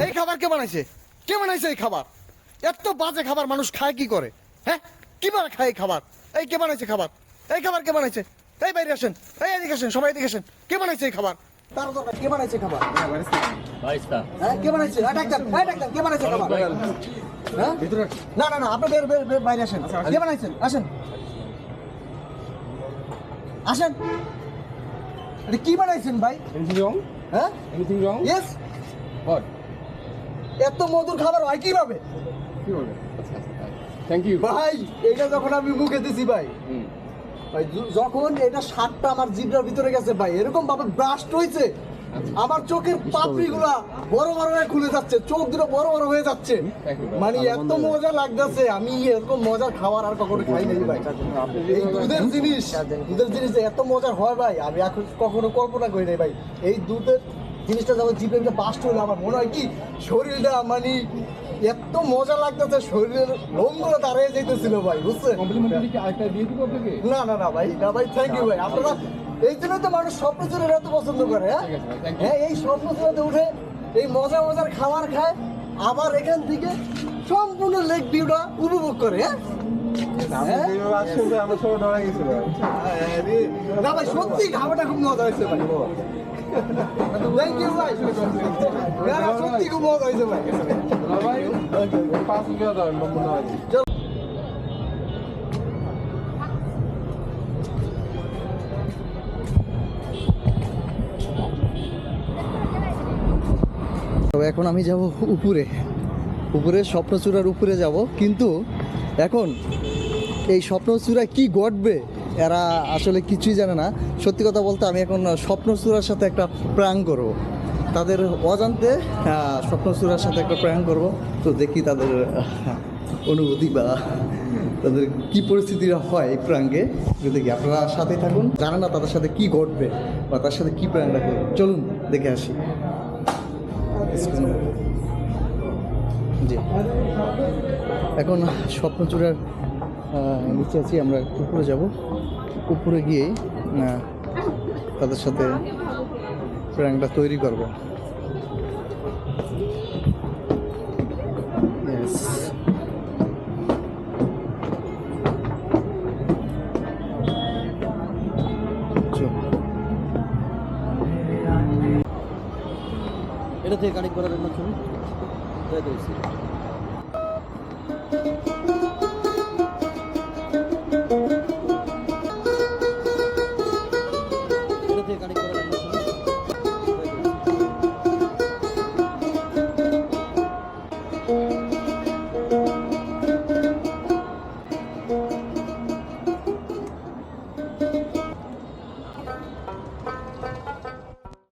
এই খাবার কে বানাইছে? কে বানাইছে এই খাবার? এত বাজে খাবার মানুষ খায় কি করে? হ্যাঁ, কিভাবে খায় এই খাবার? এই কে বানাইছে খাবার? এই খাবার কে বানাইছে? এই বাইরে আসেন, এই এদিকে আসেন, সবাই এদিকে আসেন। কে বানাইছে এই খাবার? তার দরকার, কে বানাইছে খাবার? হ্যাঁ, কে বানাইছে? কে বানাইছে খাবার? হ্যাঁ, না না না, আপনি বের বের বের বাইরে আসেন। কে বানাইছেন? আসেন আসেন। এটা কি বানাইছেন ভাই? হ্যাঁ, ইয়েস। এত মধুর খাবার হয় কিভাবে? থ্যাংক ইউ ভাই এটা যখন আমি মুখে দিছি ভাই, ভাই যখন এটা স্বাদটা আমার জিভটার ভিতরে গেছে ভাই, এরকম ভাবে ব্রাস্ট হয়েছে, আমার চোখের পাপড়িগুলা বড় বড় হয়ে খুলে যাচ্ছে, চোখ দুটো বড় বড় হয়ে যাচ্ছে। মানে এত মজা লাগতেছে, আমি এরকম মজার খাবার আর কখনো খাই নাই ভাই। এই দুধের জিনিস এত মজার হয় ভাই, আমি এখন কখনো কল্পনা করি নাই ভাই। এই দুধের জিনিসটা যখন জিভে বাস্ট হলো, আমার মনে হয় কি শরীরটা মানে এত মজা লাগতেছে, শরীরের লোমগুলো দাঁড়িয়ে যেতেছিল ভাই, বুঝছেন? না না না ভাই, না ভাই, থ্যাংক ইউ ভাই। আপনারা এই জন্য তো মানুষ স্বপ্নচূড়ার এত পছন্দ করে। হ্যাঁ, এই স্বপ্নচূড়াতে উঠে এই মজার খাবার খায়, আবার এখান থেকে সম্পূর্ণ লেক ভিউটা উপভোগ করে। না ভাই, সত্যি খাবারটা খুব মজা হয়েছে ভাই। থ্যাংক ইউ ভাই, সত্যি খুব মজা হয়েছে ভাই। এখন আমি যাব উপরে স্বপ্নচূড়ার উপরে যাব, কিন্তু এখন এই স্বপ্নচূড়ায় কি ঘটবে এরা আসলে কিছুই জানে না। সত্যি কথা বলতে আমি এখন স্বপ্নচূড়ার সাথে একটা প্র্যাঙ্ক করব, তাদের অজান্তে স্বপ্নচূড়ার সাথে একটা প্র্যাঙ্ক করব। তো দেখি তাদের অনুভূতি বা তাদের কি পরিস্থিতিটা হয় এই প্র্যাঙ্কে, দেখি। আপনারা সাথেই থাকুন, জানেন না তাদের সাথে কি ঘটবে বা তার সাথে কি প্র্যাঙ্কটা করবে। চলুন দেখে আসি। জি, এখন স্বপ্নচূড়ার নিচে আছি, আমরা উপরে যাব। উপরে গিয়ে তাদের সাথে প্র্যাঙ্কটা তৈরি করব। এটা থেকে কানেক্ট করার জন্য ছবি